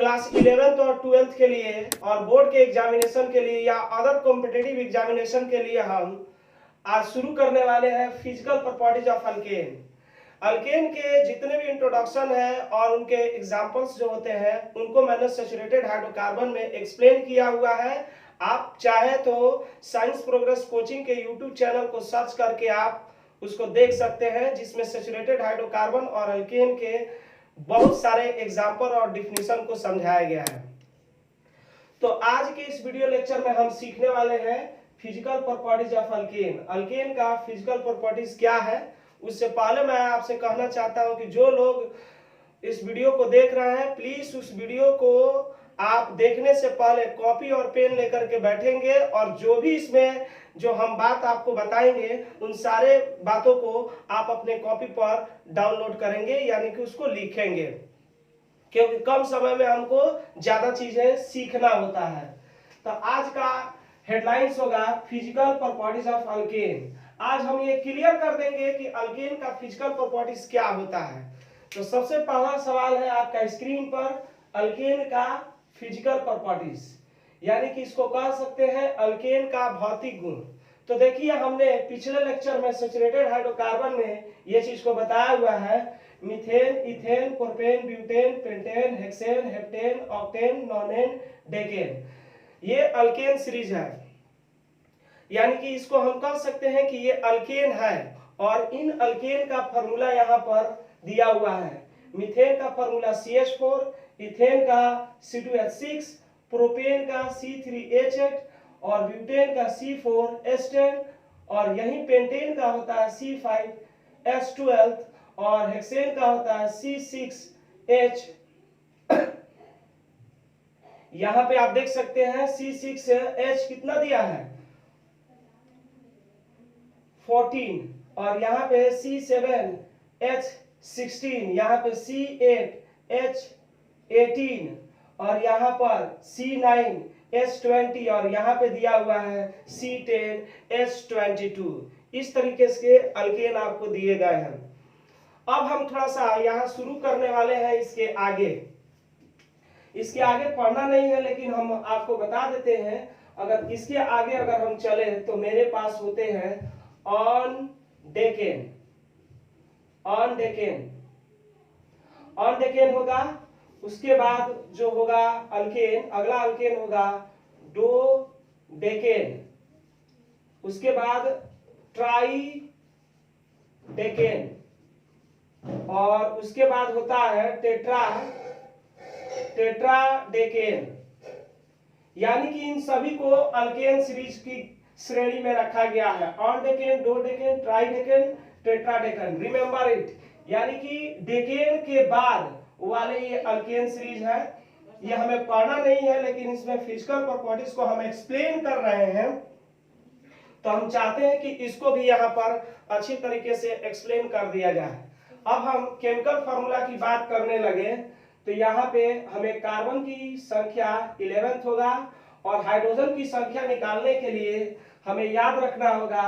Class 11th और 12th के लिए और बोर्ड के एग्जामिनेशन के लिए या अदर कॉम्पिटिटिव एग्जामिनेशन के लिए हम आज शुरू करने वाले हैं physical properties of alkane. Alkane के जितने भी इंट्रोडक्शन है और उनके एग्जांपल्स जो होते हैं उनको मैंने सैचुरेटेड हाइड्रोकार्बन में एक्सप्लेन किया हुआ है। आप चाहे तो साइंस प्रोग्रेस कोचिंग के यूट्यूब चैनल को सर्च करके आप उसको देख सकते हैं, जिसमें सैचुरेटेड हाइड्रोकार्बन और अल्केन के बहुत सारे एग्जाम्पल और डिफिनीशन को समझाया गया है। तो आज के इस वीडियो लेक्चर में हम सीखने वाले हैं physical properties of alkane. Alkane का फिजिकल प्रॉपर्टीज क्या है। उससे पहले मैं आपसे कहना चाहता हूं कि जो लोग इस वीडियो को देख रहे हैं प्लीज उस वीडियो को आप देखने से पहले कॉपी और पेन लेकर के बैठेंगे और जो भी इसमें जो हम बात आपको बताएंगे उन सारे बातों को आप अपने कॉपी पर डाउनलोड करेंगे, यानी कि उसको लिखेंगे, क्योंकि कम समय में हमको ज्यादा चीजें सीखना होता है। तो आज का हेडलाइंस होगा फिजिकल प्रॉपर्टीज ऑफ अल्केन। आज हम ये क्लियर कर देंगे कि अल्केन का फिजिकल प्रॉपर्टीज क्या होता है। तो सबसे पहला सवाल है आपका स्क्रीन पर, अल्केन का फिजिकल प्रॉपर्टीज, यानी कि इसको कह सकते हैं अल्केन का भौतिक गुण। तो देखिए हमने पिछले लेक्चर में सैचुरेटेड हाइड्रोकार्बन में ये चीज को बताया हुआ है, methane, ethane, propane, butane, pentane, hexane, heptane, octane, नोनेन, decane, ये अल्केन सीरीज है। यानी कि इसको हम कह सकते हैं कि ये अल्केन है और इन अल्केन का फॉर्मूला यहाँ पर दिया हुआ है। मीथेन का फॉर्मूला CH4, इथेन का C2H6, प्रोपेन का C3H8 और ब्यूटेन का C4H10 और यही पेंटेन का होता है C5H12 और हेक्सेन का होता है C6H। यहां पे आप देख सकते हैं C6H कितना दिया है 14 और यहाँ पे C7H16, यहाँ पे C8H18 और यहाँ पर C9H20 और यहाँ पे दिया हुआ है C10H22। इस तरीके से अल्केन आपको दिए गए हैं। अब हम थोड़ा सा यहाँ शुरू करने वाले हैं इसके आगे पढ़ना नहीं है, लेकिन हम आपको बता देते हैं। अगर इसके आगे अगर हम चले तो मेरे पास होते हैं ऑन डेकेन होगा। उसके बाद जो होगा अल्केन, अगला अल्केन होगा डो डेकेन। उसके बाद ट्राई डेकेन और उसके बाद होता है टेट्रा डेकेन। यानी कि इन सभी को अल्केन सीरीज की श्रेणी में रखा गया है, undecane, dodecane, tridecane, tetradecane. Remember it, यानी कि डेकेन के बाद वाले ये अल्केन सीरीज है। ये हमें पढ़ना नहीं है, लेकिन इसमें फिजिकल प्रॉपर्टीज को हम एक्सप्लेन कर रहे हैं, तो हम चाहते हैं कि इसको भी यहाँ पर अच्छी तरीके से एक्सप्लेन कर दिया जाए। अब हम केमिकल फार्मूला की बात करने लगे तो यहाँ पे हमें कार्बन की संख्या 11th होगा और हाइड्रोजन की संख्या निकालने के लिए हमें याद रखना होगा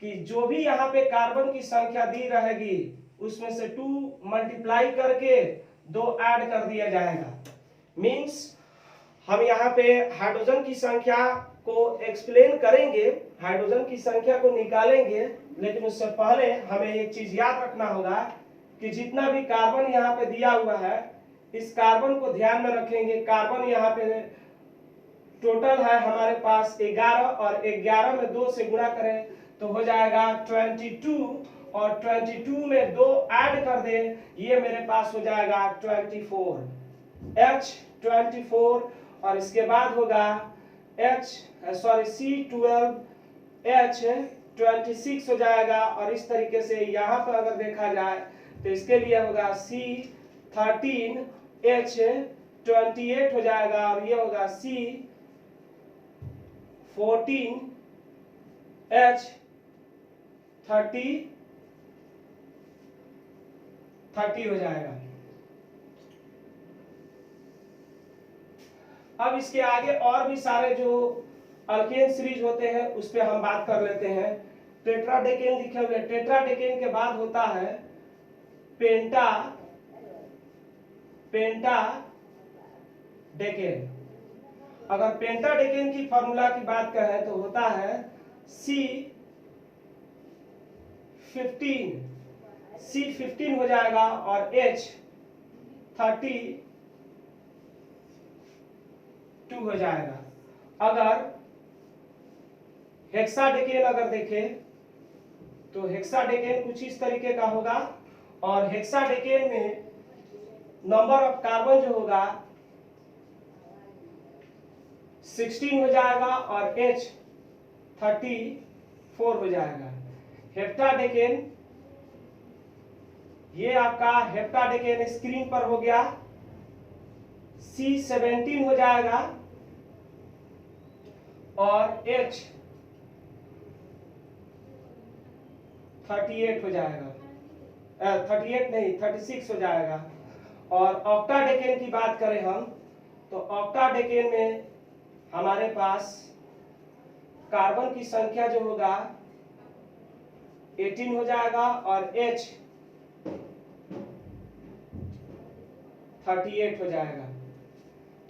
कि जो भी यहाँ पे कार्बन की संख्या दी रहेगी उसमें से 2 मल्टीप्लाई करके 2 ऐड कर दिया जाएगा। मींस हम यहाँ पे हाइड्रोजन की संख्या को एक्सप्लेन करेंगे, हाइड्रोजन की संख्या को निकालेंगे, लेकिन उससे पहले हमें एक चीज याद रखना होगा कि जितना भी कार्बन यहाँ पे दिया हुआ है इस कार्बन को ध्यान में रखेंगे। कार्बन यहाँ पे टोटल है हमारे पास 11 और 11 में 2 से गुणा करें तो हो जाएगा 22 और 22 में 2 ऐड कर दें, ये मेरे पास हो जाएगा 24 H24 और इसके बाद होगा C12H26 हो जाएगा। और इस तरीके से यहाँ पर अगर देखा जाए तो इसके लिए होगा C13H28 हो जाएगा और ये होगा C14H30 हो जाएगा। अब इसके आगे और भी सारे जो अल्केन सीरीज होते हैं उस पे हम बात कर लेते हैं। टेट्राडेकेन लिखे हुए, टेट्राडेकेन के बाद होता है पेंटा डेकेन। अगर पेंटाडेकेन की फॉर्मूला की बात करें तो होता है C15 हो जाएगा और H32 हो जाएगा। अगर हेक्साडेकेन अगर देखें तो हेक्साडेकेन कुछ इस तरीके का होगा और हेक्साडेकेन में नंबर ऑफ कार्बन जो होगा 16 हो जाएगा और H34 हो जाएगा। हेप्टाडेकेन, ये आपका हेप्टाडेकेन स्क्रीन पर हो गया, C17 हो जाएगा और H38 हो जाएगा, 38 नहीं 36 हो जाएगा। और ऑक्टाडेकेन की बात करें हम तो ऑक्टाडेकेन में हमारे पास कार्बन की संख्या जो होगा 18 हो जाएगा और H38 हो जाएगा।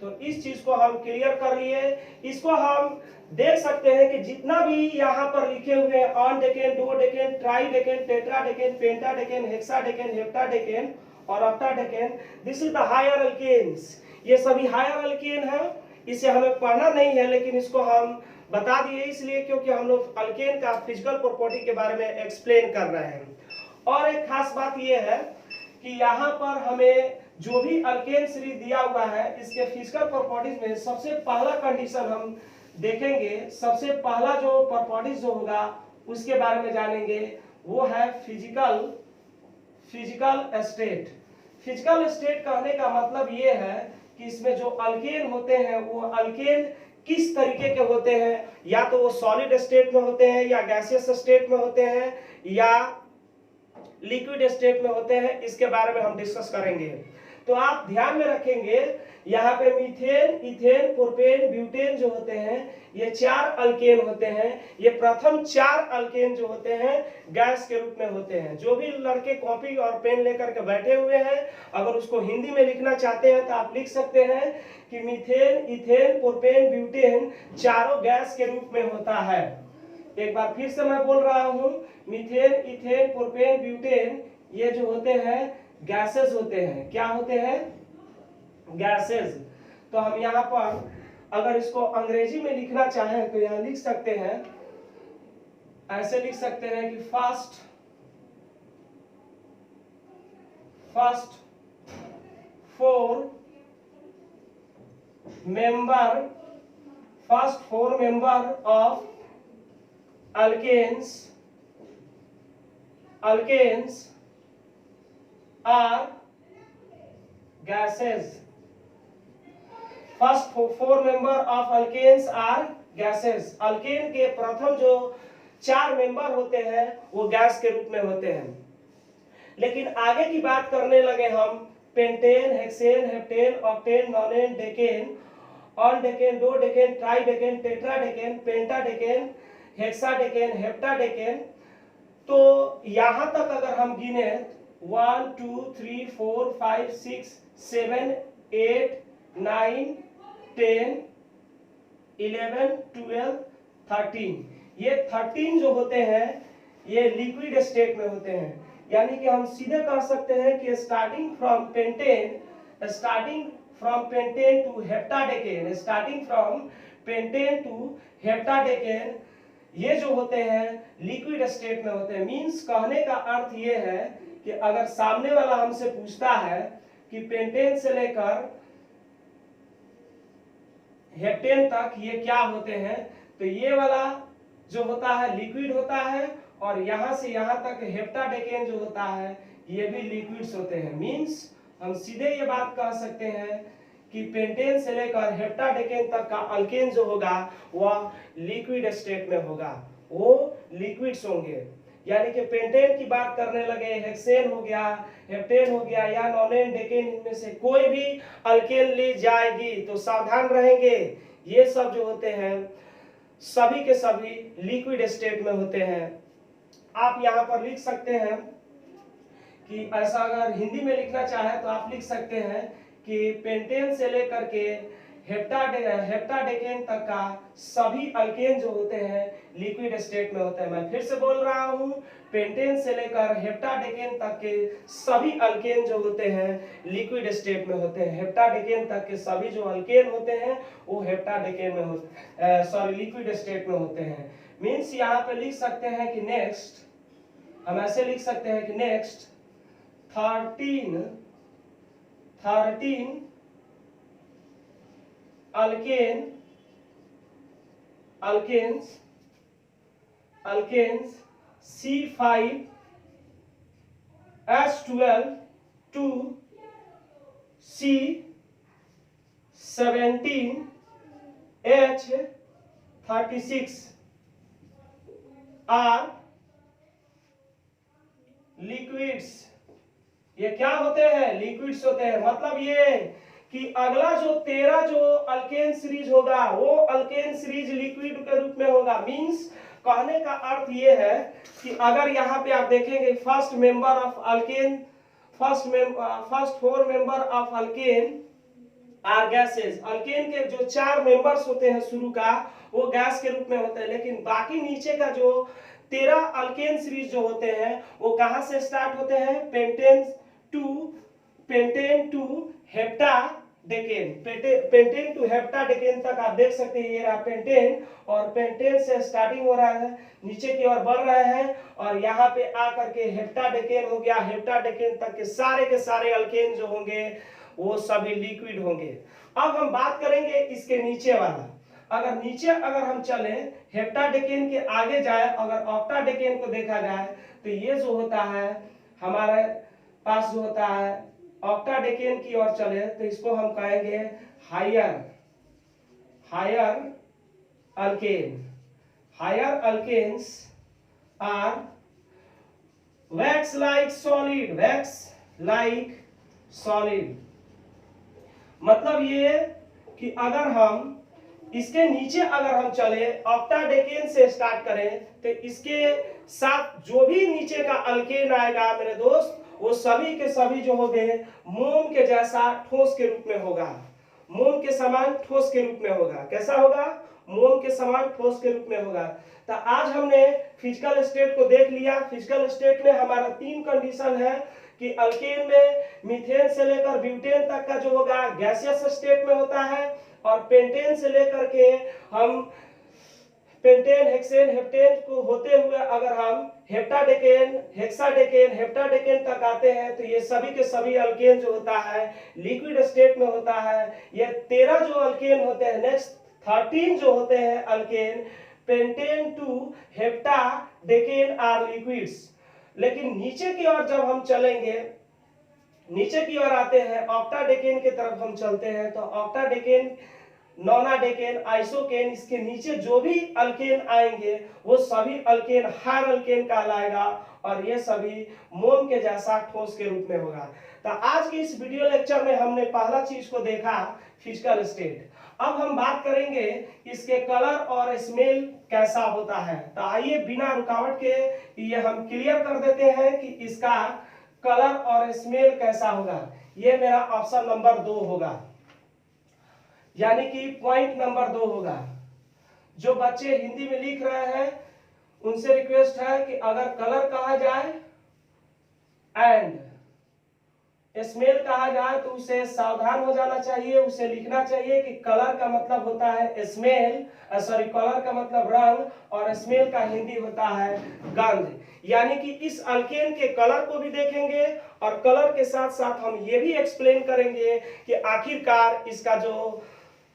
तो इस चीज को हम क्लियर कर लिए। इसको हम देख सकते हैं कि जितना भी यहाँ पर लिखे हुए हैं ऑनडेकेन, डुओडेकेन, ट्राइडेकेन, टेट्राडेकेन, पेंटाडेकेन, हेक्साडेकेन, हेप्टाडेकेन और octadecane, this is the higher alkanes. ये सभी हायर अल्केन है। इसे हमें पढ़ना नहीं है लेकिन इसको हम बता दिए इसलिए क्योंकि हम लोग अल्केन का फिजिकल प्रॉपर्टी के बारे में एक्सप्लेन कर रहे हैं। और एक खास बात यह है कि यहाँ पर हमें जो भी अल्केन सीरीज दिया हुआ है इसके फिजिकल प्रॉपर्टीज में सबसे पहला कंडीशन हम देखेंगे, सबसे पहला जो प्रॉपर्टीज जो होगा उसके बारे में जानेंगे, वो है फिजिकल स्टेट। फिजिकल स्टेट कहने का मतलब ये है कि इसमें जो अल्केन होते हैं वो अल्केन किस तरीके के होते हैं, या तो वो सॉलिड स्टेट में होते हैं या गैसियस स्टेट में होते हैं या लिक्विड स्टेट में होते हैं, इसके बारे में हम डिस्कस करेंगे। तो आप ध्यान में रखेंगे यहाँ पे मीथेन, इथेन, प्रोपेन, ब्यूटेन जो होते हैं ये 4 अल्केन होते हैं। ये प्रथम 4 अल्केन जो होते हैं गैस के रूप में होते हैं। जो भी लड़के कॉपी और पेन लेकर के बैठे हुए हैं अगर उसको हिंदी में लिखना चाहते हैं तो आप लिख सकते हैं कि मीथेन, इथेन, प्रोपेन, ब्यूटेन चारों गैस के रूप में होता है। एक बार फिर से मैं बोल रहा हूँ, मीथेन, इथेन, प्रोपेन, ब्यूटेन ये जो होते हैं गैसेस होते हैं। क्या होते हैं? गैसेस। तो हम यहाँ पर अगर इसको अंग्रेजी में लिखना चाहें तो यहाँ लिख सकते हैं, ऐसे लिख सकते हैं कि first 4 member of alkanes are gases. First 4 member of alkanes are gases. Alkane के प्रथम जो 4 मेंबर होते हैं वो गैस के रूप में होते हैं। लेकिन आगे की बात करने लगे हम pentane, hexane, heptane, octane, nonane, decane, undecane, dodecane, tridecane, tetradecane, pentadecane, hexadecane, heptadecane. तो यहां तक अगर हम गिने 1 2 3 4 5 6 7 8 9 10 11 12 13, ये 13 जो होते हैं ये लिक्विड स्टेट में होते हैं। यानी कि हम सीधे कह सकते हैं कि स्टार्टिंग फ्रॉम पेंटेन टू हेप्टाडेकेन, ये जो होते हैं लिक्विड स्टेट में होते हैं। मींस कहने का अर्थ ये है कि अगर सामने वाला हमसे पूछता है कि पेंटेन से लेकर हेप्टेन तक ये क्या होते हैं, तो ये वाला जो होता है लिक्विड होता है और यहां से यहां तक हेप्टाडेकेन जो होता है ये भी लिक्विड्स होते हैं। मींस हम सीधे ये बात कह सकते हैं कि पेंटेन से लेकर हेप्टाडेकेन तक का अल्केन जो होगा वह लिक्विड स्टेट में होगा, वो लिक्विड्स होंगे। यानी कि पेंटेन की बात करने लगे, हेक्सेन हो गया, हेप्टेन हो गया या नॉनेन, डेकेन, इनमें से कोई भी अल्केन ली जाएगी तो सावधान रहेंगे, ये सब जो होते हैं सभी के सभी लिक्विड स्टेट में होते हैं। आप यहाँ पर लिख सकते हैं कि ऐसा अगर हिंदी में लिखना चाहे तो आप लिख सकते हैं कि पेंटेन से लेकर के हेप्टाडेकेन तक का सभी अल्केन जो होते हैं लिक्विड स्टेट में होते हैं। मैं फिर से बोल रहा हूं, पेंटेन से लेकर हेप्टाडेकेन तक के सभी अल्केन जो होते हैं लिक्विड स्टेट में होते हैं। हेप्टाडेकेन तक के सभी जो अल्केन होते हैं वो हेप्टाडेकेन में होते लिक्विड स्टेट में होते हैं। मीन्स यहाँ पे लिख सकते हैं कि नेक्स्ट, हम ऐसे लिख सकते हैं कि next 13 alkanes C5H12 to C17H36 are liquids. ये क्या होते हैं? लिक्विड्स होते हैं। मतलब ये कि अगला जो 13 जो अल्केन सीरीज होगा वो अल्केन सीरीज लिक्विड के रूप में होगा। मींस कहने का अर्थ ये है कि अगर यहाँ पे आप देखेंगे first four member of alkane are gases. Alkane के जो 4 मेंबर्स होते हैं शुरू का वो गैस के रूप में होते हैं, लेकिन बाकी नीचे का जो 13 अल्केन सीरीज जो होते हैं वो कहां से स्टार्ट होते हैं? पेंटेन टू हेप्टाडेकेन तक आप देख सकते हैं। ये रहा पेंटेन, और पेंटेन से स्टार्टिंग हो रहा है, नीचे की ओर बढ़ रहे हैं और यहाँ पे आकर के हेप्टाडेकेन हो गया। हेप्टाडेकेन तक के सारे अल्केन जो होंगे वो सभी लिक्विड होंगे। अब हम बात करेंगे इसके नीचे वाला। अगर हम चले हेप्टाडेकेन के आगे जाए, अगर ऑक्टाडेकेन को देखा जाए तो ये जो होता है हमारे पास जो होता है ऑक्टाडेकेन की ओर चले तो इसको हम कहेंगे higher alkanes are wax like solid. मतलब ये कि अगर हम इसके नीचे हम चले ऑक्टाडेकेन से स्टार्ट करें तो इसके साथ जो भी नीचे का अल्केन आएगा मेरे दोस्त वो सभी के सभी जो होंगे मोम के जैसा ठोस के रूप में होगा, मोम के समान ठोस के रूप में होगा। कैसा होगा? मोम के समान ठोस के रूप में होगा। तो आज हमने फिजिकल स्टेट को देख लिया। फिजिकल स्टेट में हमारा 3 कंडीशन है कि अल्केन में मीथेन से लेकर ब्यूटेन तक का जो होगा गैसियस स्टेट में होता है, और पेंटेन से लेकर के हम पेंटेन, हेक्सेन, हेप्टेन को होते हुए अगर हम हेप्टाडेकेन, हेक्साडेकेन, हेप्टाडेकेन तक आते हैं तो ये सभी के सभी अल्केन जो होता है लिक्विड स्टेट में होता है। ये 13 जो अल्केन होते हैं, नेक्स्ट 13 जो होते हैं alkane pentane to heptadecane are liquids. लेकिन नीचे की ओर जब हम चलेंगे, नीचे की ओर आते हैं ऑक्टाडेकेन की तरफ हम चलते हैं तो ऑक्टाडेकेन, नोनाडेकेन, आइसोकेन, इसके नीचे जो भी अल्केन आएंगे वो सभी अल्केन हायर अल्केन कहलाएगा और ये सभी मोम के जैसा ठोस के रूप में होगा। तो आज के इस वीडियो लेक्चर में हमने पहला चीज को देखा फिजिकल स्टेट। अब हम बात करेंगे इसके कलर और स्मेल कैसा होता है। तो आइए बिना रुकावट के ये हम क्लियर कर देते हैं कि इसका कलर और स्मेल कैसा होगा। ये मेरा ऑप्शन नंबर 2 होगा, यानी कि पॉइंट नंबर 2 होगा। जो बच्चे हिंदी में लिख रहे हैं उनसे रिक्वेस्ट है कि अगर कलर कहा जाए एंड स्मेल कहा जाए तो उसे सावधान हो जाना चाहिए, उसे लिखना चाहिए कि कलर का मतलब होता है स्मेल, कलर का मतलब रंग, और स्मेल का हिंदी होता है गंध। यानी कि इस अल्केन के कलर को भी देखेंगे और कलर के साथ साथ हम ये भी एक्सप्लेन करेंगे कि आखिरकार इसका जो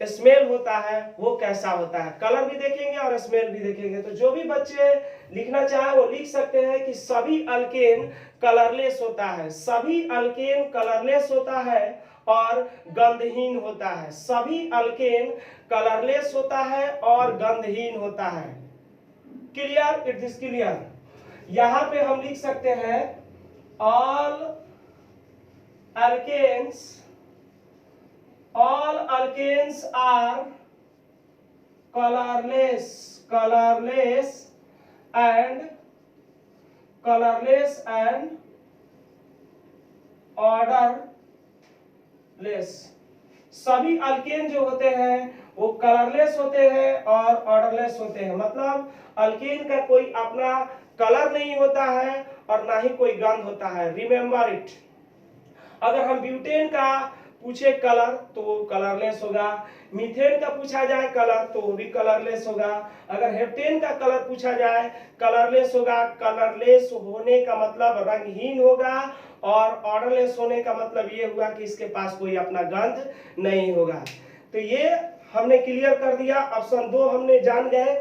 स्मेल होता है वो कैसा होता है। कलर भी देखेंगे और स्मेल भी देखेंगे। तो जो भी बच्चे लिखना चाहे वो लिख सकते हैं कि सभी अल्केन कलरलेस होता है, सभी अल्केन कलरलेस होता है और गंधहीन होता है, सभी अल्केन कलरलेस होता है और गंधहीन होता है। क्लियर? It is clear. यहां पे हम लिख सकते हैं all alkanes are colorless and odorless less. सभी अल्केन जो होते हैं वो कलरलेस होते हैं और ऑर्डरलेस होते हैं, मतलब अल्केन का कोई अपना कलर नहीं होता है और ना ही कोई गंध होता है। Remember it. अगर हम ब्यूटेन का पूछे कलर तो वो कलरलेस होगा, मीथेन का पूछा जाए कलर तो वो भी कलरलेस होगा, अगर हेप्टेन का कलर पूछा जाए कलरलेस होगा। कलरलेस होने का मतलब रंगहीन होगा और ऑर्डरलेस होने का मतलब ये हुआ कि इसके पास कोई अपना गंध नहीं होगा। तो ये हमने क्लियर कर दिया। ऑप्शन 2 हमने जान गए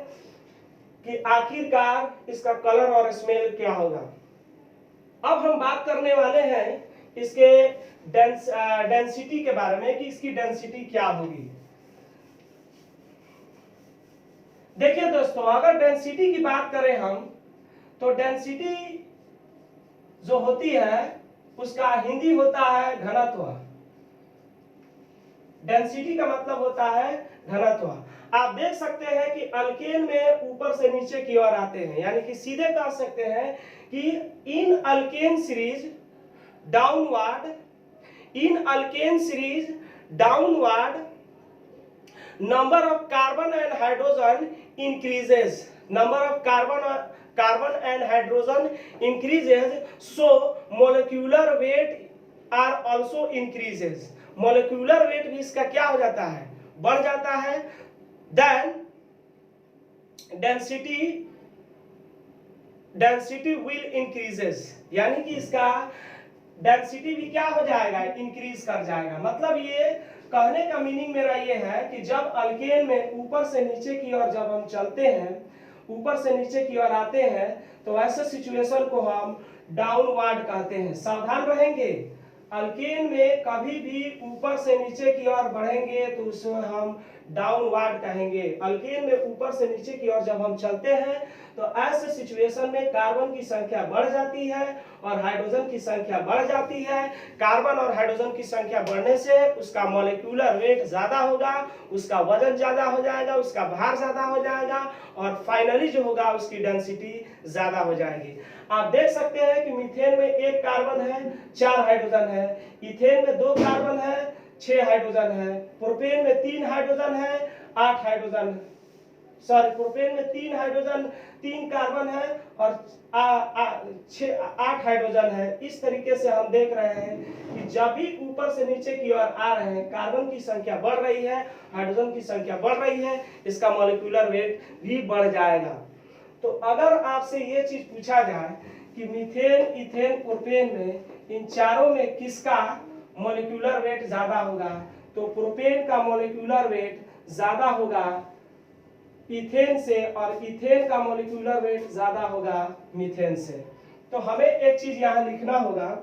कि आखिरकार इसका कलर और स्मेल क्या होगा। अब हम बात करने वाले हैं इसके डेंसिटी के बारे में कि इसकी डेंसिटी क्या होगी। देखिए दोस्तों, अगर डेंसिटी की बात करें हम तो डेंसिटी जो होती है उसका हिंदी होता है घनत्व। डेंसिटी का मतलब होता है घनत्व। आप देख सकते हैं कि अल्केन में ऊपर से नीचे की ओर आते हैं, यानी कि सीधे कह सकते हैं कि in alkane series downward, in alkane series downward number of carbon and hydrogen increases, number of carbon and hydrogen increases, so molecular weight are also increases। molecular weight भी इसका क्या हो जाता है, बढ़ जाता है। then density will increases, यानी कि इसका डेंसिटी भी क्या हो जाएगा, इंक्रीज कर जाएगा। मतलब ये कहने का मीनिंग मेरा ये है कि जब अल्केन में ऊपर से नीचे की ओर जब हम चलते हैं, ऊपर से नीचे की ओर आते हैं, तो ऐसे सिचुएशन को हम डाउनवर्ड कहते हैं। सावधान रहेंगे, अल्केन में कभी भी ऊपर से नीचे की ओर बढ़ेंगे तो उसमें हम डाउनवर्ड कहेंगे। अल्केन में ऊपर से नीचे की ओर जब हम चलते हैं तो ऐसे सिचुएशन में कार्बन की संख्या बढ़ जाती है और हाइड्रोजन की संख्या बढ़ जाती है। कार्बन और हाइड्रोजन की संख्या बढ़ने से उसका मॉलिक्यूलर वेट ज्यादा होगा, उसका वजन ज्यादा हो जाएगा, उसका भार ज्यादा हो जाएगा और फाइनली जो होगा उसकी डेंसिटी ज्यादा हो जाएगी। आप देख सकते हैं कि मीथेन में 1 कार्बन है, 4 हाइड्रोजन है, इथेन में 2 कार्बन है, 6 हाइड्रोजन है, प्रोपेन में 3 हाइड्रोजन है, 8 हाइड्रोजन, सॉरी प्रोपेन में 3 हाइड्रोजन, 3 कार्बन है और 8 हाइड्रोजन है। इस तरीके से हम देख रहे हैं कि जब भी ऊपर से नीचे की ओर आ रहे हैं कार्बन की संख्या बढ़ रही है, हाइड्रोजन की संख्या बढ़ रही है, इसका मॉलिक्यूलर वेट भी बढ़ जाएगा। तो अगर आपसे ये चीज पूछा जाए कि मीथेन, इथेन, प्रोपेन में इन चारों में किसका मॉलिक्यूलर वेट ज्यादा होगा, तो प्रोपेन का मॉलिक्यूलर वेट ज्यादा होगा इथेन से और इथेन का मॉलिक्यूलर वेट ज्यादा होगा मीथेन से। तो हमें एक चीज यहाँ लिखना होगा,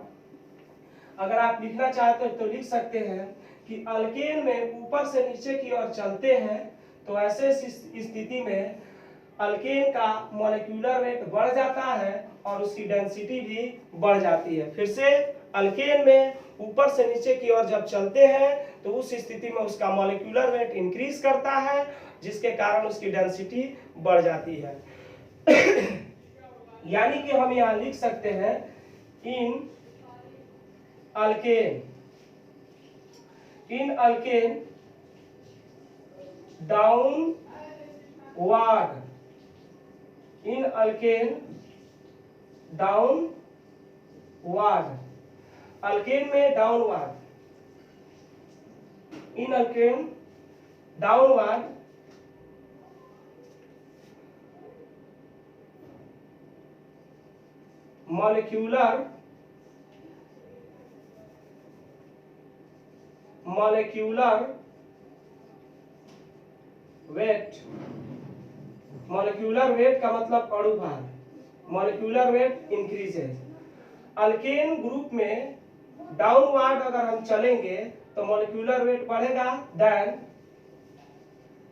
अगर आप लिखना चाहते हो तो लिख सकते हैं कि अल्केन में ऊपर से नीचे की ओर चलते हैं तो ऐसे स्थिति में अल्केन का मॉलिक्यूलर वेट बढ़ जाता है और उसकी डेंसिटी भी बढ़ जाती है। फिर से अल्केन में ऊपर से नीचे की ओर जब चलते हैं तो उस स्थिति में उसका मॉलिक्यूलर वेट इंक्रीज करता है, जिसके कारण उसकी डेंसिटी बढ़ जाती है। यानी कि हम यहां लिख सकते हैं in alkane downward, in alkane downward, alkane में downward, in alkane downward molecular weight, molecular weight का मतलब अणु भार, molecular weight increases. Alkane group में डाउनवर्ड अगर हम चलेंगे तो मॉलिक्यूलर वेट बढ़ेगा, देन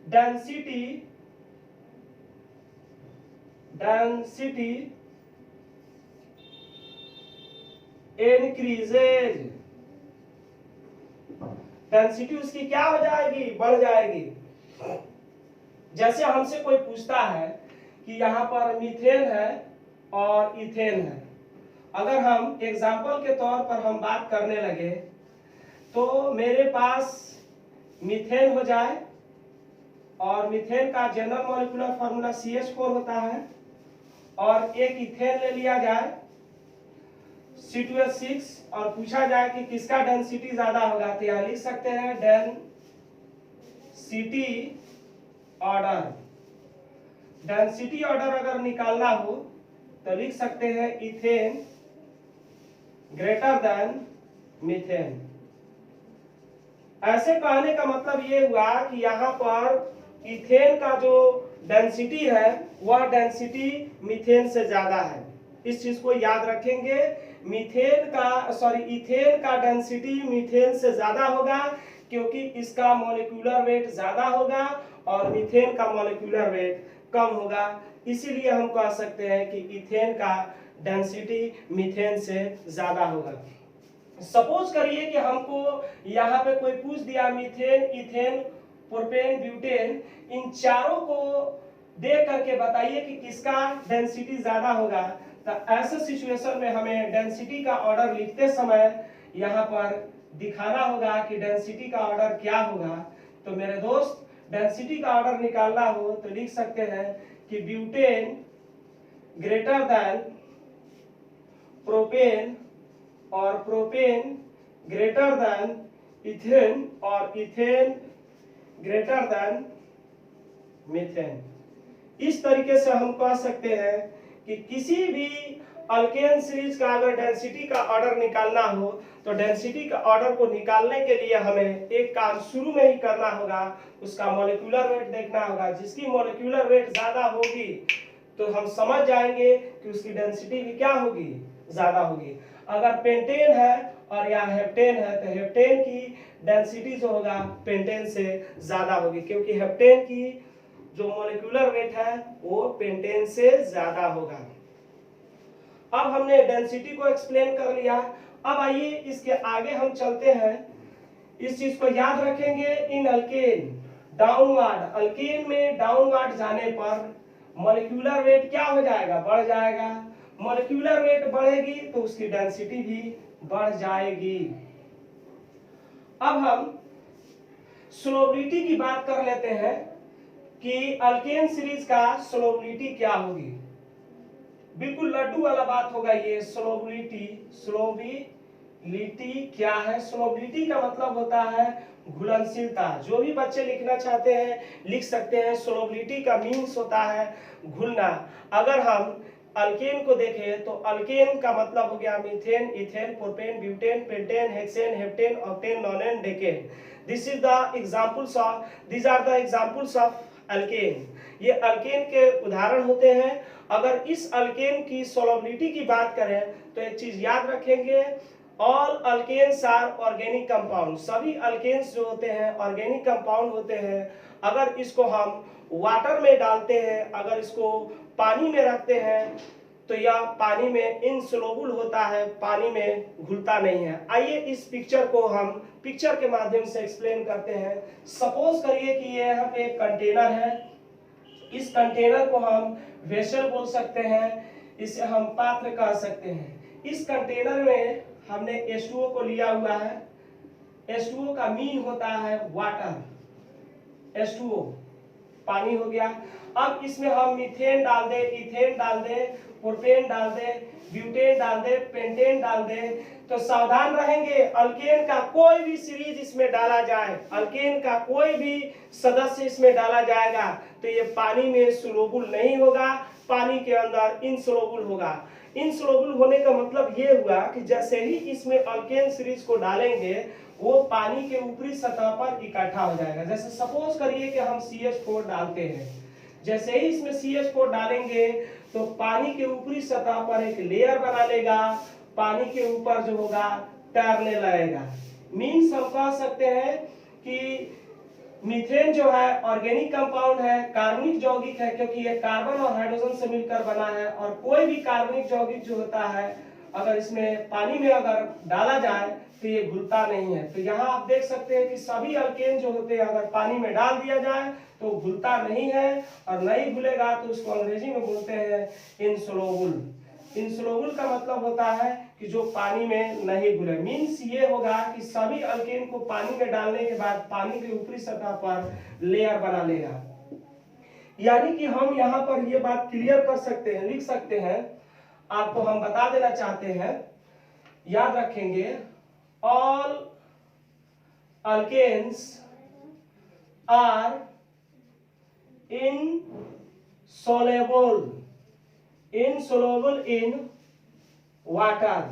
डेंसिटी इंक्रीजेज, डेंसिटी उसकी क्या हो जाएगी, बढ़ जाएगी। जैसे हमसे कोई पूछता है कि यहाँ पर मीथेन है और इथेन है, अगर हम एग्जाम्पल के तौर पर हम बात करने लगे तो मेरे पास मीथेन हो जाए और मीथेन का जनरल मॉलिक्यूलर फार्मूला CH4 होता है और एक इथेन ले लिया जाए C2H6 और पूछा जाए कि किसका डेंसिटी ज्यादा होगा, तो यहाँ लिख सकते हैं डेंसिटी ऑर्डर अगर निकालना हो तो लिख सकते हैं इथेन ग्रेटर देन मीथेन। ऐसे कहने का मतलब ये हुआ कि यहाँ पर इथेन का जो डेंसिटी है वह डेंसिटी मीथेन से ज्यादा है। इस चीज को याद रखेंगे, इथेन का डेंसिटी मीथेन से ज्यादा होगा क्योंकि इसका मॉलिक्यूलर वेट ज्यादा होगा और मीथेन का मॉलिक्यूलर वेट कम होगा। इसीलिए हम कह सकते हैं कि इथेन का डेंसिटी मीथेन से ज्यादा होगा। सपोज करिए कि हमको यहाँ पे कोई पूछ दिया मीथेन, इथेन, प्रोपेन, ब्यूटेन, इन चारों को देख करके बताइए कि किसका डेंसिटी ज्यादा होगा। तो ऐसे सिचुएशन में हमें डेंसिटी का ऑर्डर लिखते समय यहाँ पर दिखाना होगा कि डेंसिटी का ऑर्डर क्या होगा। तो मेरे दोस्त, डेंसिटी का ऑर्डर निकालना हो तो लिख सकते हैं कि ब्यूटेन ग्रेटर देन प्रोपेन और प्रोपेन ग्रेटर देन इथेन और इथेन ग्रेटर देन मीथेन। इस तरीके से हम कह सकते हैं कि किसी भी अल्केन सीरीज का अगर डेंसिटी का ऑर्डर निकालना हो तो डेंसिटी का ऑर्डर को निकालने के लिए हमें एक काम शुरू में ही करना होगा, उसका मॉलिक्यूलर वेट देखना होगा। जिसकी मॉलिक्यूलर वेट ज्यादा होगी तो हम समझ जाएंगे कि उसकी डेंसिटी भी क्या होगी, ज्यादा होगी। अगर पेंटेन है और या हेप्टेन है तो हेप्टेन की डेंसिटी जो होगा पेंटेन से ज्यादा होगी क्योंकि हेप्टेन की जो मॉलिक्यूलर वेट है वो पेंटेन से ज्यादा होगा। अब हमने डेंसिटी को एक्सप्लेन कर लिया। अब आइए इसके आगे हम चलते हैं। इस चीज को याद रखेंगे, इन अल्केन डाउनवर्ड, अल्केन में डाउनवर्ड जाने पर मॉलिक्यूलर वेट क्या हो जाएगा, बढ़ जाएगा। मॉलिक्यूलर वेट बढ़ेगी तो उसकी डेंसिटी भी बढ़ जाएगी। अब हम सोलबिलिटी की बात कर लेते हैं कि अल्केन सीरीज का सोलबिलिटी क्या होगी। बिल्कुल लड्डू वाला बात होगा ये। सोलबिलिटी क्या है? सोलबिलिटी का मतलब होता है घुलनशीलता। जो भी बच्चे लिखना चाहते हैं लिख सकते हैं। सोलबिलिटी का मीन्स होता है घुलना। अगर हम अल्केन को देखें तो अल्केन का मतलब हो गया methane, ethane, propane, butane, pentane, hexane, heptane, octane, नोनेन, decane. These are the examples of alkane. ये अल्केन के उदाहरण होते हैं। अगर इस अल्केन की सोलबिलिटी की बात करें तो एक चीज याद रखेंगे, all alkanes are organic compound. सभी अल्केन्स जो होते हैं ऑर्गेनिक कंपाउंड होते हैं। अगर इसको हम वाटर में डालते हैं, अगर इसको पानी में रखते हैं तो यह पानी में इनसोल्युबल होता है, पानी में घुलता नहीं है। आइए इस पिक्चर को हम पिक्चर के माध्यम से एक्सप्लेन करते हैं। सपोज करिए कि यह एक कंटेनर है। इस कंटेनर को हम वेसल बोल सकते हैं, इसे हम पात्र कह सकते हैं। इस कंटेनर में हमने H2O को लिया हुआ है। H2O का मीन होता है वाटर। H2O पानी हो गया। अब इसमें हम मीथेन डाल दे, इथेन डाल दे, प्रोपेन डाल दे, ब्यूटेन डाल दे, पेंटेन डाल दे, तो सावधान रहेंगे अल्केन का कोई भी सीरीज इसमें डाला जाए, अल्केन का कोई भी सदस्य इसमें डाला जाएगा तो ये पानी में सोलुबल नहीं होगा, पानी के अंदर इनसोलुबल होगा। इनसोलुबल होने का मतलब ये हुआ कि जैसे ही इसमें अल्केन सीरीज को डालेंगे वो पानी के ऊपरी सतह पर इकट्ठा हो जाएगा। जैसे सपोज करिए कि हम CH4 डालते हैं, जैसे ही इसमें CH4 डालेंगे तो पानी के ऊपरी सतह पर एक लेयर बना लेगा, पानी के ऊपर जो होगा तैरने लगेगा। मीन्स हम कह सकते हैं कि मीथेन जो है ऑर्गेनिक कंपाउंड है, कार्बनिक यौगिक है, क्योंकि ये कार्बन और हाइड्रोजन से मिलकर बना है। और कोई भी कार्बनिक यौगिक जो होता है अगर इसमें पानी में अगर डाला जाए तो ये घुलता नहीं है। तो यहाँ आप देख सकते हैं कि सभी अल्केन जो होते हैं अगर पानी में डाल दिया जाए तो घुलता नहीं है, और नहीं घुलेगा तो उसको अंग्रेजी में बोलते हैं इनसोलुबल। इनसोलुबल का मतलब होता है कि जो पानी में नहीं घुले। मीन्स ये होगा कि सभी अल्केन को पानी में डालने के बाद पानी के ऊपरी सतह पर लेयर बना लेगा। यानी कि हम यहाँ पर ये बात क्लियर कर सकते हैं, लिख सकते हैं, आपको हम बता देना चाहते हैं, याद रखेंगे, all alkanes are insoluble in water।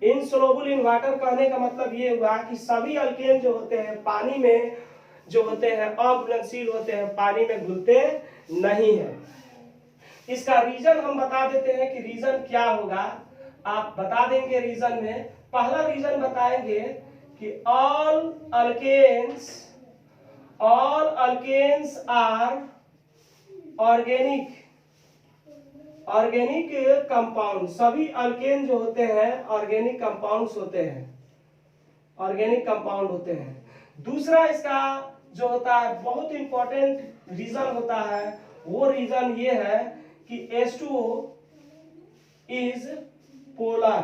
insoluble in water कहने का मतलब ये हुआ कि सभी अल्केन जो होते हैं पानी में जो होते हैं अघुलनशील होते हैं, पानी में घुलते नहीं है। इसका रीजन हम बता देते हैं कि रीजन क्या होगा, आप बता देंगे रीजन में। पहला रीजन बताएंगे कि all alkanes are organic compound. सभी अल्केन जो होते हैं ऑर्गेनिक कंपाउंड्स होते हैं, ऑर्गेनिक कंपाउंड होते हैं। दूसरा इसका जो होता है बहुत इंपॉर्टेंट रीजन होता है, वो रीजन ये है कि H2O इज पोलर।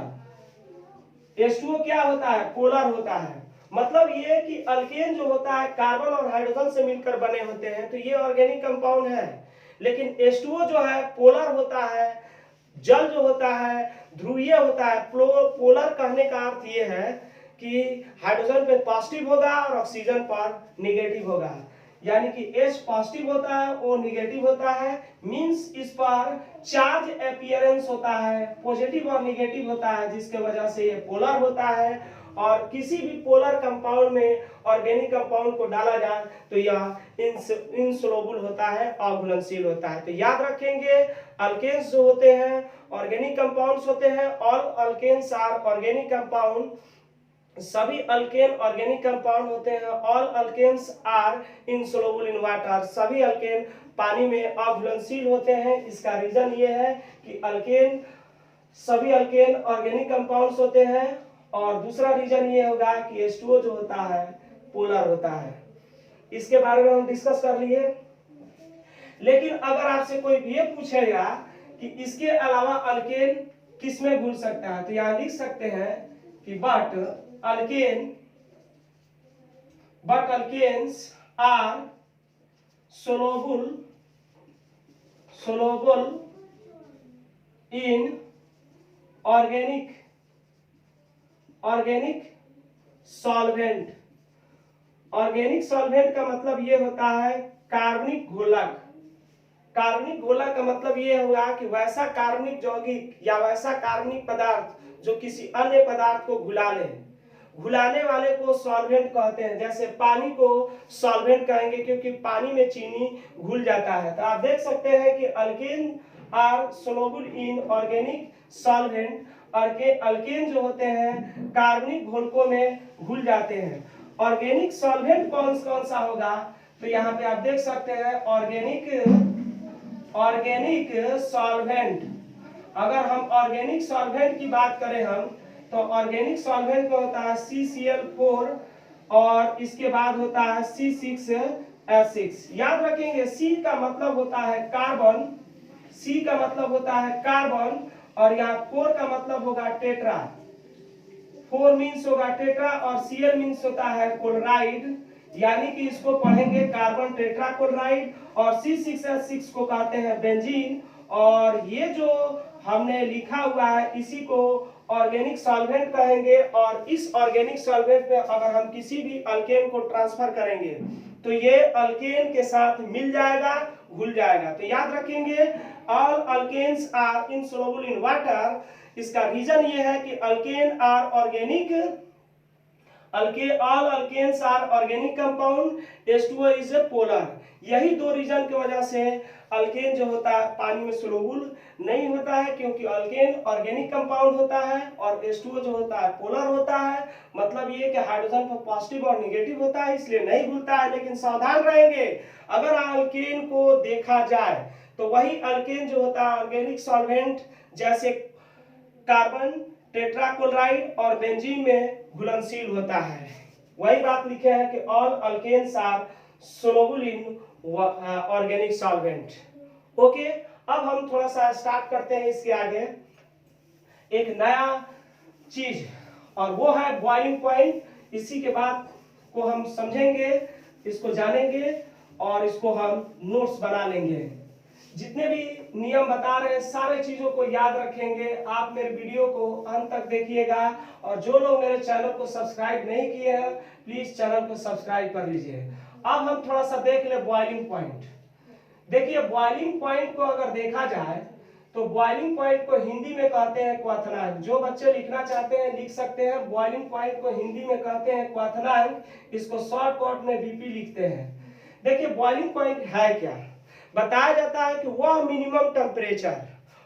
H2O क्या होता है? पोलर होता है। मतलब ये कि अल्केन जो होता है कार्बन और हाइड्रोजन से मिलकर बने होते हैं, तो ये ऑर्गेनिक कंपाउंड है। लेकिन H2O जो है पोलर होता है। जल जो होता है ध्रुवीय होता है। पोलर कहने का अर्थ ये है कि हाइड्रोजन पे पॉजिटिव होगा और ऑक्सीजन पर निगेटिव होगा। यानी कि H पॉजिटिव होता है, O निगेटिव होता है। मींस इस पर चार्ज अपीयरेंस होता है, पॉजिटिव और निगेटिव होता है, जिसके वजह से ये पोलर होता है। और किसी भी पोलर कंपाउंड में ऑर्गेनिक कंपाउंड को डाला जाए तो यह इनसोल्युबल होता है, अघुलनशील होता है। तो याद रखेंगे, अल्केन्स जो होते हैं ऑर्गेनिक कंपाउंड्स होते हैं। All alkanes are organic compound. सभी अल्केन ऑर्गेनिक कंपाउंड होते हैं। All alkanes are insoluble in water. सभी अल्केन पानी में अघुलनशील होते हैं। इसका रीजन ये है कि सभी अल्केन ऑर्गेनिक कंपाउंड्स होते हैं। और दूसरा रीजन ये होगा कि H2O जो होता है पोलर होता है। इसके बारे में हम डिस्कस कर लिए। लेकिन अगर आपसे कोई ये पूछेगा कि इसके अलावा अल्केन किस में घुल सकता है, तो यहां लिख सकते हैं कि but alkanes are soluble in organic solvent. Organic solvent का मतलब ये होता है कार्बनिक घोलक। कार्बनिक घोलक का मतलब ये होगा कि वैसा कार्बनिक यौगिक या वैसा कार्बनिक पदार्थ जो किसी अन्य पदार्थ को घुला ले। घुलाने वाले को सॉल्वेंट कहते हैं। जैसे पानी को सॉल्वेंट कहेंगे क्योंकि पानी में चीनी घुल जाता है। तो आप देख सकते हैं कि alkane are soluble in organic solvent. Alkane जो होते हैं कार्बनिक घोलकों में घुल जाते हैं। ऑर्गेनिक सॉल्वेंट कौन कौन सा होगा, तो यहाँ पे आप देख सकते हैं ऑर्गेनिक सॉल्वेंट। अगर हम ऑर्गेनिक सॉल्वेंट की बात करें हम, तो ऑर्गेनिक सॉल्वेंट का होता है CCl4 और इसके बाद होता है C6H6। याद रखेंगे, C का मतलब होता है कार्बन, C का मतलब होता है कार्बन, और यहाँ 4 का मतलब होगा टेट्रा। 4 मीन्स होगा टेट्रा और Cl मीन्स होता है क्लोराइड। यानी कि इसको पढ़ेंगे कार्बन टेट्रा क्लोराइड। और C6H6 को कहते हैं बेंजीन। और ये जो हमने लिखा हुआ है इसी को ऑर्गेनिक सॉल्वेंट कहेंगे। और इस ऑर्गेनिक सॉल्वेंट में अगर हम किसी भी अल्केन को ट्रांसफर करेंगे तो ये अल्केन के साथ मिल जाएगा, घुल जाएगा। तो याद रखेंगे, all alkanes are insoluble in water. इसका रीजन ये है कि alkane are organic, all alkanes are organic compound, H2O is polar. यही दो रीजन की वजह से अल्केन जो होता है पानी में सोलुबल नहीं होता है, क्योंकि अल्केन ऑर्गेनिक कंपाउंड होता है और H2O जो होता है पोलर होता है। मतलब ये कि हाइड्रोजन पर पॉजिटिव और निगेटिव होता है, इसलिए नहीं घुलता है। लेकिन सावधान रहेंगे, अगर अल्केन को देखा जाए तो वही अल्केन जो होता है ऑर्गेनिक सॉल्वेंट जैसे कार्बन टेट्राक्लोराइड और बेंजीन में घुलनशील होता है। वही बात लिखे हैं कि all alkanes are soluble in organic solvent. Okay, अब हम थोड़ा सा स्टार्ट करते हैं इसके आगे। एक नया चीज, और वो है बॉइलिंग पॉइंट। इसी के बाद को हम समझेंगे, इसको जानेंगे और इसको हम नोट्स बना लेंगे। जितने भी नियम बता रहे हैं सारे चीजों को याद रखेंगे। आप मेरे वीडियो को अंत तक देखिएगा, और जो लोग मेरे चैनल को सब्सक्राइब नहीं किए हैं प्लीज चैनल को सब्सक्राइब कर लीजिए। अब हम थोड़ा सा देख ले बॉइलिंग पॉइंट। देखिए बॉइलिंग पॉइंट को अगर देखा जाए तो बॉइलिंग पॉइंट को हिंदी में कहते हैं क्वथनांक। जो बच्चे लिखना चाहते हैं लिख सकते हैं। बॉइलिंग पॉइंट को हिंदी में कहते हैं क्वथनांक, इसको शॉर्टकट में बीपी लिखते हैं। देखिए बॉइलिंग पॉइंट है क्या, बताया जाता है कि वह मिनिमम टेम्परेचर,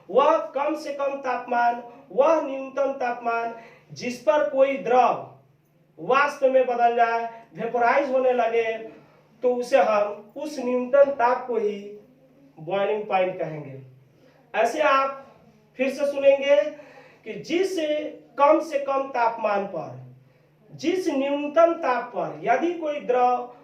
वह कम से कम तापमान, वह न्यूनतम तापमान जिस पर कोई द्रव वाष्प में बदल जाए, वेपोराइज होने लगे, तो उसे हम उस न्यूनतम ताप को ही बॉइलिंग पॉइंट कहेंगे। ऐसे आप फिर से सुनेंगे कि जिस कम से कम तापमान पर, जिस न्यूनतम ताप पर यदि कोई द्रव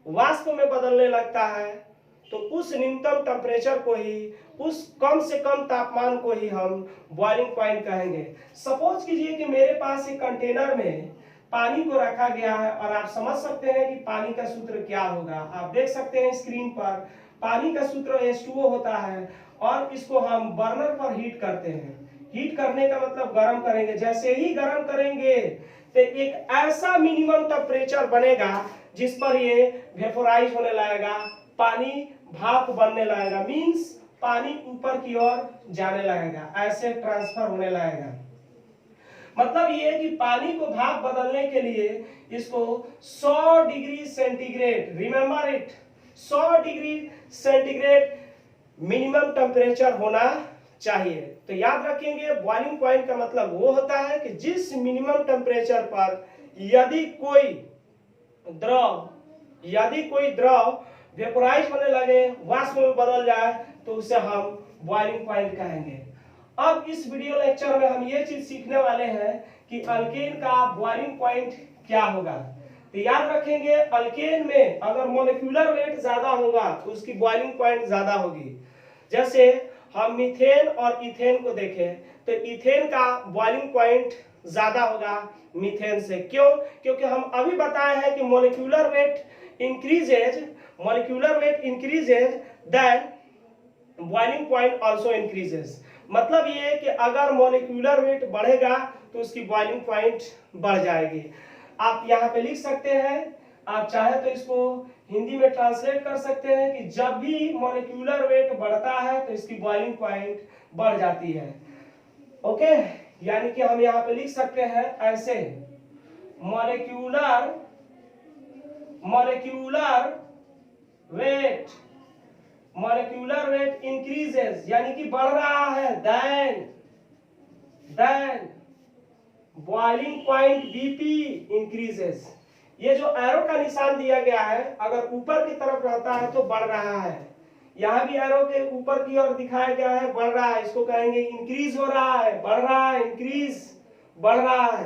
वाष्प में बदलने लगता है तो उस न्यूनतम टेम्परेचर को ही, उस कम से कम तापमान को ही हम बॉइलिंग पॉइंट कहेंगे। सपोज कीजिए कि मेरे पास एक कंटेनर में पानी को रखा गया है, और आप समझ सकते हैं कि पानी का सूत्र क्या होगा। आप देख सकते हैं स्क्रीन पर, पानी का सूत्र H2O होता है, और इसको हम बर्नर पर हीट करते हैं। हीट करने का मतलब गर्म करेंगे। जैसे ही गर्म करेंगे तो एक ऐसा मिनिमम टेम्परेचर बनेगा जिस पर ये वेपोराइज होने लगेगा, पानी भाप बनने लगेगा, मींस पानी ऊपर की ओर जाने लगेगा, ऐसे ट्रांसफर होने लगेगा। मतलब ये है कि पानी को भाप बदलने के लिए इसको 100 degree centigrade, remember it, 100 degree centigrade minimum temperature होना चाहिए। तो याद रखेंगे बॉइलिंग पॉइंट का मतलब वो होता है कि जिस मिनिमम टेम्परेचर पर यदि कोई द्रव वेपोराइज होने लगे, वाष्प में बदल जाए, तो उसे हम बॉइलिंग पॉइंट कहेंगे। अब इस वीडियो लेक्चर में हम ये चीज सीखने वाले हैं कि अल्केन का बॉइलिंग पॉइंट क्या होगा। तो याद रखेंगे अल्केन में अगर मॉलिक्यूलर वेट ज्यादा होगा तो उसकी बॉइलिंग पॉइंट ज्यादा होगी। जैसे हम मीथेन और इथेन को देखें तो इथेन का बॉइलिंग पॉइंट ज्यादा होगा मीथेन से। क्यों? क्योंकि हम अभी बताए हैं कि molecular weight increases then boiling point also increases. मतलब ये है कि अगर मॉलिक्यूलर वेट बढ़ेगा तो उसकी बॉइलिंग पॉइंट बढ़ जाएगी। आप यहाँ पे लिख सकते हैं, आप चाहे तो इसको हिंदी में ट्रांसलेट कर सकते हैं कि जब भी मॉलिक्यूलर वेट बढ़ता है तो इसकी बॉइलिंग पॉइंट बढ़ जाती है। ओके, यानी कि हम यहाँ पे लिख सकते हैं ऐसे, मॉलिक्यूलर वेट इंक्रीजेस, यानी कि बढ़ रहा है, then boiling point BP increases. ये जो एरो का निशान दिया गया है अगर ऊपर की तरफ रहता है तो बढ़ रहा है, यहाँ भी एरो के ऊपर की ओर दिखाया गया है बढ़ रहा है, इसको कहेंगे इंक्रीज हो रहा है, बढ़ रहा है, इंक्रीज, बढ़ रहा है।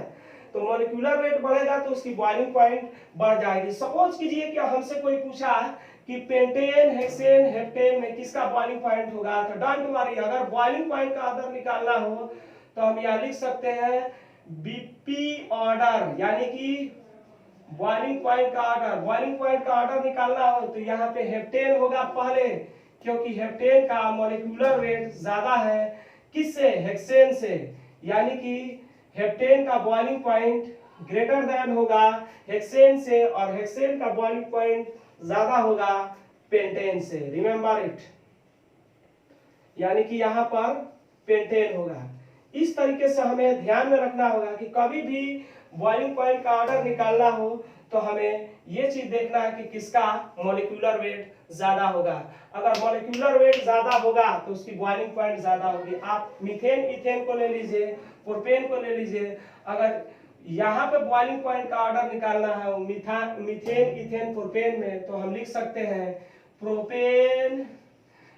तो मॉलिक्यूलर वेट बढ़ेगा तो उसकी बॉइलिंग पॉइंट बढ़ जाएगी। सपोज कीजिए कि हमसे कोई पूछा कि पेंटेन, हेक्सेन, हेप्टेन में किसका बॉइलिंग पॉइंट होगा, तो डोंट वरी, अगर बॉइलिंग पॉइंट का आर्डर निकालना हो तो हम यहाँ लिख सकते हैं बीपी ऑर्डर, यानी कि बॉइलिंग पॉइंट का ऑर्डर निकालना हो तो यहाँ पे हेप्टेन होगा पहले, क्योंकि हेप्टेन का मॉलिक्यूलर वेट ज्यादा है किससे, हेक्सेन से, यानी कि हेप्टेन का बॉइलिंग पॉइंट ग्रेटर देन होगा हेक्सेन से, और हेक्सेन का बॉइलिंग पॉइंट ज्यादा होगा पेंटेन से, रिमेंबर इट, यानी कि यहाँ पर पेंटेन होगा। इस तरीके से हमें ध्यान में रखना होगा कि कभी भी बॉइलिंग पॉइंट का ऑर्डर निकालना हो तो हमें ये चीज देखना है कि किसका मॉलिक्यूलर वेट ज्यादा होगा। अगर मॉलिक्यूलर वेट ज्यादा होगा तो उसकी बॉइलिंग पॉइंट ज्यादा होगी। आप मीथेन इथेन को ले लीजिए, प्रोपेन को ले लीजिए, अगर यहाँ पे बॉइलिंग पॉइंट का ऑर्डर निकालना है मीथेन इथेन प्रोपेन में, तो हम लिख सकते हैं प्रोपेन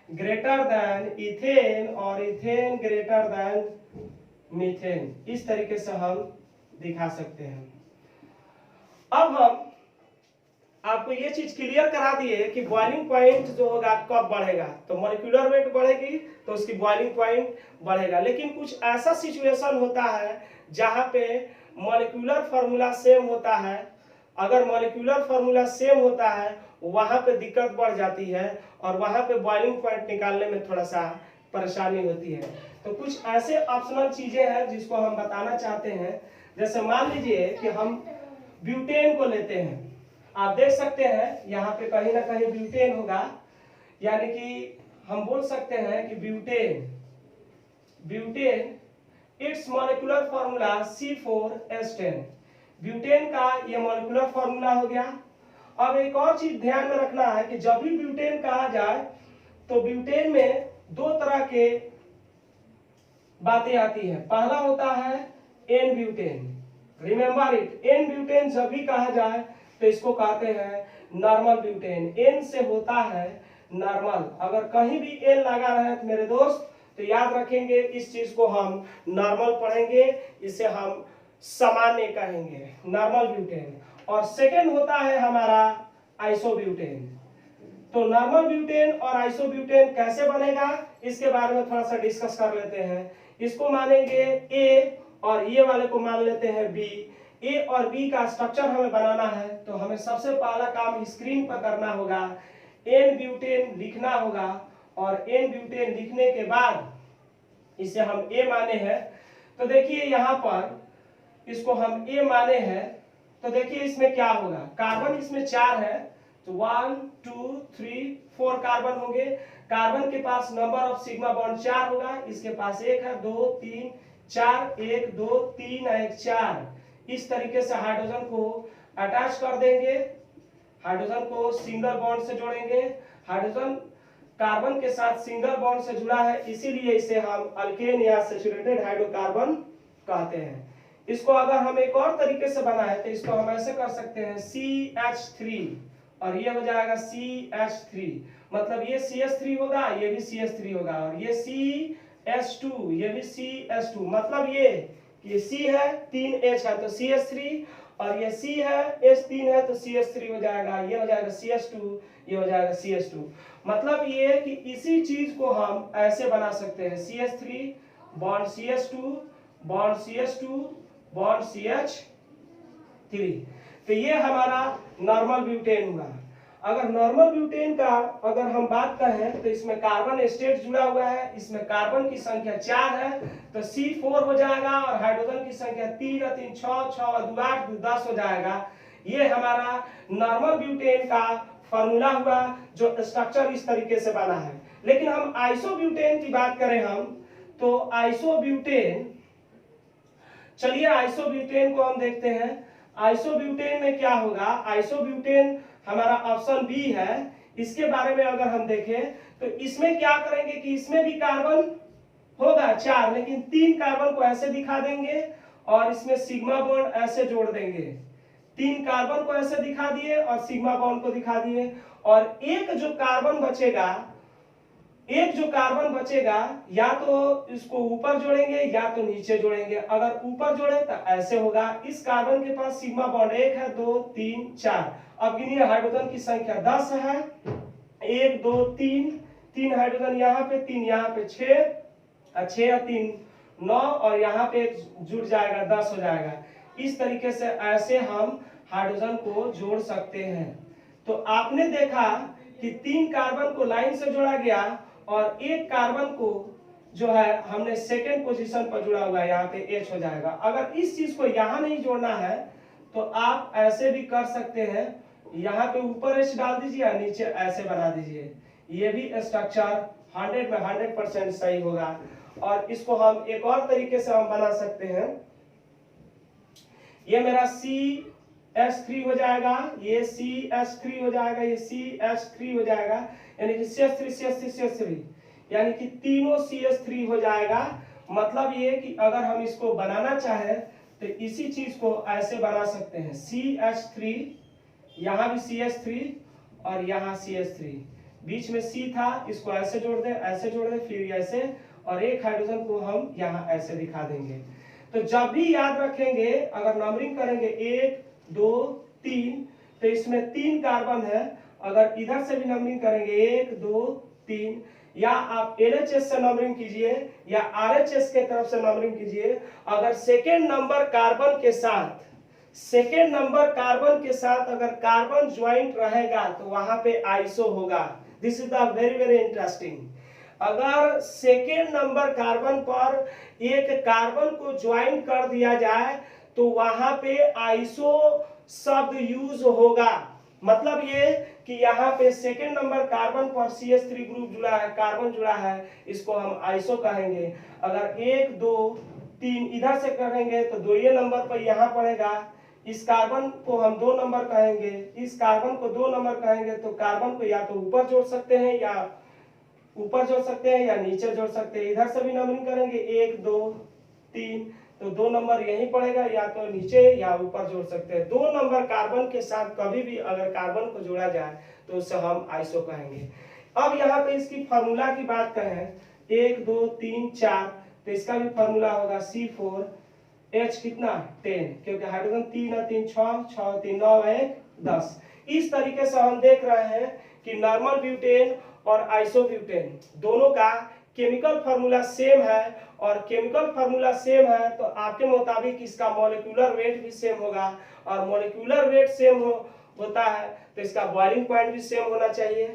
ग्रेटर देन इथेन और इथेन ग्रेटर देन मीथेन। इस तरीके से हम दिखा सकते हैं। अब हम आपको ये चीज क्लियर करा दिए कि बॉइलिंग पॉइंट जो होगा कब बढ़ेगा, तो मॉलिक्यूलर वेट बढ़ेगी तो उसकी बॉइलिंग पॉइंट बढ़ेगा। लेकिन कुछ ऐसा सिचुएशन होता है जहाँ पे मॉलिक्यूलर फार्मूला सेम होता है। अगर मॉलिक्यूलर फार्मूला सेम होता है वहाँ पे दिक्कत बढ़ जाती है और वहाँ पे बॉइलिंग पॉइंट निकालने में थोड़ा सा परेशानी होती है। तो कुछ ऐसे ऑप्शनल चीजें हैं जिसको हम बताना चाहते हैं। जैसे मान लीजिए कि हम ब्यूटेन को लेते हैं, आप देख सकते हैं यहाँ पे कहीं ना कहीं ब्यूटेन होगा, यानी कि हम बोल सकते हैं कि butane it's molecular formula C4H10। Butane का ये मॉलिक्यूलर फार्मूला हो गया। अब एक और चीज ध्यान में रखना है कि जब भी ब्यूटेन कहा जाए तो ब्यूटेन में दो तरह के बातें आती है। पहला होता है n butane, remember it, n butane जब भी कहा जाए तो इसको कहते हैं नॉर्मल ब्यूटेन। एन से होता है नॉर्मल, अगर कहीं भी एन लगा रहे तो मेरे दोस्त तो याद रखेंगे इस चीज को हम नॉर्मल पढ़ेंगे, इसे हम सामान्य कहेंगे, नॉर्मल ब्यूटेन। और सेकंड होता है हमारा आइसोब्यूटेन। तो नॉर्मल ब्यूटेन और आइसोब्यूटेन कैसे बनेगा इसके बारे में थोड़ा सा डिस्कस कर लेते हैं। इसको मानेंगे ए और ये वाले को मान लेते हैं बी। ए और बी का स्ट्रक्चर हमें बनाना है तो हमें सबसे पहला काम स्क्रीन पर करना होगा, एन ब्यूटेन लिखना होगा और एन ब्यूटेन लिखने के बाद इसे हम ए माने हैं। तो देखिए यहाँ पर इसको हम ए माने हैं तो देखिए इसमें क्या होगा, कार्बन इसमें 4 है तो 1 2 3 4 कार्बन होंगे। कार्बन के पास नंबर ऑफ सिग्मा बॉन्ड 4 होगा, इसके पास 1 है 2 3 4, 1 2 3 1 4। इस तरीके से हाइड्रोजन को अटैच कर देंगे, हाइड्रोजन को सिंगल बॉन्ड से जोड़ेंगे। हाइड्रोजन कार्बन के साथ सिंगल बॉन्ड से जुड़ा है इसीलिए इसे हम अल्केन या सैचुरेटेड हाइड्रोकार्बन कहते हैं। इसको अगर हम एक और तरीके से बनाए तो इसको हम ऐसे कर सकते हैं CH3 और ये हो जाएगा CH3, मतलब ये CH3 होगा, ये भी CH3 होगा और ये CH2, ये भी CH2, मतलब ये C है 3H है तो CH3 और ये C है H3 है तो CH3 हो जाएगा, ये हो जाएगा CH2, ये हो जाएगा CH2। मतलब ये कि इसी चीज को हम ऐसे बना सकते हैं CH3 bond CH2 bond CH2 bond CH3। तो ये हमारा नॉर्मल ब्यूटेन हुआ। अगर नॉर्मल ब्यूटेन का अगर हम बात करें तो इसमें कार्बन स्टेट जुड़ा हुआ है, इसमें कार्बन की संख्या 4 है तो C4 हो जाएगा और हाइड्रोजन की संख्या 3 और 3 6 6 और 2 8 2 10 हो जाएगा। ये हमारा नॉर्मल ब्यूटेन का फॉर्मूला हुआ जो स्ट्रक्चर इस तरीके से बना है। लेकिन हम आइसोब्यूटेन की बात करें हम तो आइसोब्यूटेन, चलिए आइसोब्यूटेन को हम देखते हैं। आइसोब्यूटेन में क्या होगा, आइसोब्यूटेन हमारा ऑप्शन बी है। इसके बारे में अगर हम देखें तो इसमें क्या करेंगे कि इसमें भी कार्बन होगा 4 लेकिन 3 कार्बन को ऐसे दिखा देंगे और इसमें सिग्मा बॉन्ड ऐसे जोड़ देंगे। 3 कार्बन को ऐसे दिखा दिए और सिग्मा बॉन्ड को दिखा दिए और एक जो कार्बन बचेगा या तो इसको ऊपर जोड़ेंगे या तो नीचे जोड़ेंगे। अगर ऊपर जोड़े तो ऐसे होगा, इस कार्बन के पास सिग्मा बॉन्ड 1 है 2 3 4। अब गिनिए हाइड्रोजन की संख्या 10 है, 1 2 3 हाइड्रोजन यहाँ पे, 3 यहाँ पे, 6 और 3 9 और यहाँ पे जुड़ जाएगा 10 हो जाएगा। इस तरीके से ऐसे हम हाइड्रोजन को जोड़ सकते हैं। तो आपने देखा कि 3 कार्बन को लाइन से जोड़ा गया और एक कार्बन को जो है हमने सेकेंड पोजीशन पर जुड़ा हुआ है, यहाँ पे H हो जाएगा। अगर इस चीज को यहाँ नहीं जोड़ना है तो आप ऐसे भी कर सकते हैं, यहाँ पे ऊपर H डाल दीजिए और नीचे ऐसे बना दीजिए, ये भी स्ट्रक्चर 100 में 100% सही होगा। और इसको हम एक और तरीके से हम बना सकते हैं, ये मेरा CH3 हो जाएगा, ये CH3 हो जाएगा, ये CH3 हो जाएगा, यानी कि CH3 यानी कि तीनों CH3 हो जाएगा। मतलब ये कि अगर हम इसको बनाना चाहें तो इसी चीज को ऐसे बना सकते हैं, CH3, यहाँ भी CH3 और यहाँ CH3, बीच में C था, इसको ऐसे जोड़ दे फिर ऐसे, और एक हाइड्रोजन को हम यहाँ ऐसे दिखा देंगे। तो जब भी याद रखेंगे अगर नंबरिंग करेंगे 1 2 3 तो इसमें 3 कार्बन है। अगर इधर से भी नंबरिंग करेंगे 1 2 3 या आप LHS से नंबरिंग कीजिए या RHS के तरफ से नंबरिंग कीजिए, अगर सेकेंड नंबर कार्बन के साथ अगर कार्बन ज्वाइंट रहेगा तो वहां पे आइसो होगा। This is the very very interesting. अगर सेकेंड नंबर कार्बन पर एक कार्बन को ज्वाइन कर दिया जाए तो वहां पे आइसो शब्द यूज होगा। मतलब ये कि यहाँ पे सेकेंड नंबर कार्बन पर CH3 ग्रुप जुड़ा है, कार्बन जुड़ा है, इसको हम आइसो कहेंगे। अगर 1 2 3 इधर से करेंगे तो 2 नंबर पर यहाँ पड़ेगा, इस कार्बन को हम 2 नंबर कहेंगे, इस कार्बन को 2 नंबर कहेंगे। तो कार्बन को या तो ऊपर जोड़ सकते हैं या नीचे जोड़ सकते हैं। इधर से भी नंबरिंग करेंगे 1 2 3 तो 2 नंबर यहीं पड़ेगा, या तो नीचे या ऊपर जोड़ सकते हैं। 2 नंबर कार्बन के साथ कभी भी अगर कार्बन को जोड़ा जाए तो उसे हम आइसो कहेंगे। अब यहाँ पे इसकी फार्मूला की बात करें 1 2 3 4 तो इसका भी फार्मूला होगा C4H कितना 10, क्योंकि हाइड्रोजन 3 है, 3 6 6 3 9 1 10। इस तरीके से हम देख रहे हैं कि नॉर्मल ब्यूटेन और आइसोब्यूटेन दोनों का केमिकल फार्मूला सेम है, और केमिकल फार्मूला सेम है तो आपके मुताबिक इसका मॉलिक्यूलर वेट भी सेम होगा, और मॉलिक्यूलर वेट सेम होता है तो इसका बॉइलिंग पॉइंट भी सेम होना चाहिए।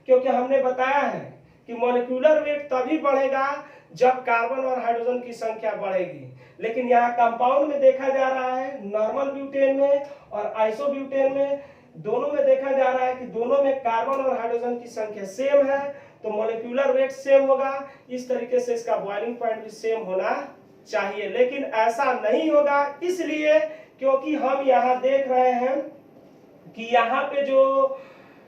क्योंकि हमने बताया है कि मॉलिक्यूलर वेट तभी बढ़ेगा जब कार्बन और हाइड्रोजन की संख्या बढ़ेगी, लेकिन यहाँ कंपाउंड में देखा जा रहा है, नॉर्मल ब्यूटेन में और आइसोब्यूटेन में दोनों में देखा जा रहा है कि दोनों में कार्बन और हाइड्रोजन की संख्या सेम है, तो मॉलिक्यूलर वेट सेम होगा। इस तरीके से इसका बॉइलिंग पॉइंट भी सेम होना चाहिए, लेकिन ऐसा नहीं होगा, इसलिए क्योंकि हम यहाँ देख रहे हैं कि यहाँ पे जो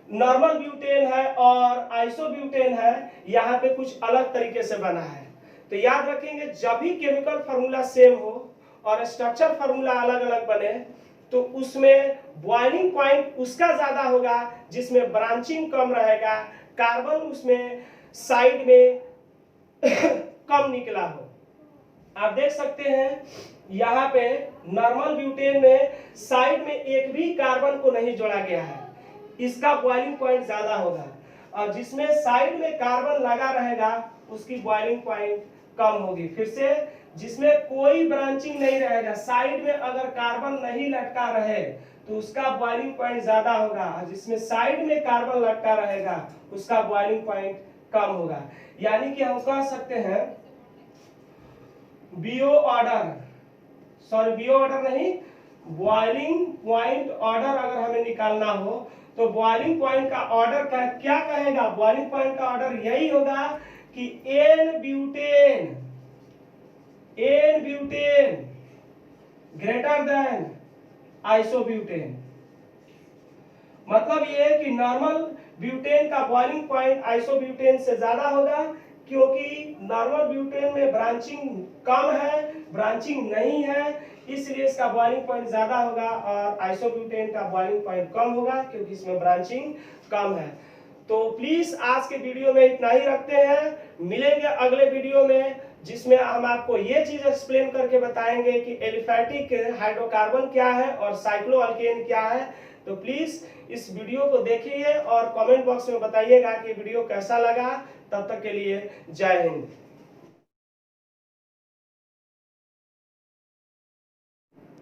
नॉर्मल ब्यूटेन है और आइसोब्यूटेन है यहाँ पे कुछ अलग तरीके से बना है। तो याद रखेंगे, जब भी केमिकल फार्मूला सेम हो और स्ट्रक्चर फार्मूला अलग अलग बने तो उसमें बॉइलिंग पॉइंट उसका ज्यादा होगा जिसमें ब्रांचिंग कम रहेगा, कार्बन उसमें साइड में कम निकला हो। आप देख सकते हैं यहाँ पे नॉर्मल ब्यूटेन में साइड में एक भी कार्बन को नहीं जोड़ा गया है, इसका बॉइलिंग पॉइंट ज्यादा होगा, और जिसमें साइड में कार्बन लगा रहेगा उसकी बॉइलिंग पॉइंट कम होगी। फिर से, जिसमें कोई ब्रांचिंग नहीं रहेगा, साइड में अगर कार्बन नहीं लटका रहे तो उसका बॉइलिंग पॉइंट ज्यादा होगा, और जिसमें साइड में कार्बन लटका रहेगा उसका बॉइलिंग पॉइंट कम होगा। यानी कि हम कह सकते हैं बॉइलिंग पॉइंट ऑर्डर अगर हमें निकालना हो तो बॉइलिंग पॉइंट का ऑर्डर का क्या कहेगा, बॉइलिंग पॉइंट का ऑर्डर यही होगा कि n butane greater than isobutane. मतलब ये है कि नॉर्मल ब्यूटेन का बॉइलिंग पॉइंट आइसोब्यूटेन से ज्यादा होगा, क्योंकि नॉर्मल ब्यूटेन में ब्रांचिंग कम है, ब्रांचिंग नहीं है, इसलिए इसका बॉइलिंग पॉइंट ज्यादा होगा, और आइसोब्यूटेन का बॉइलिंग पॉइंट कम होगा क्योंकि इसमें ब्रांचिंग कम है। तो प्लीज आज के वीडियो में इतना ही रखते हैं, मिलेंगे अगले वीडियो में जिसमें हम आपको ये चीज एक्सप्लेन करके बताएंगे कि एलिफैटिक हाइड्रोकार्बन क्या है और साइक्लोअल्केन क्या है। तो प्लीज इस वीडियो को देखिए और कमेंट बॉक्स में बताइएगा कि वीडियो कैसा लगा। तब तक के लिए जय हिंद।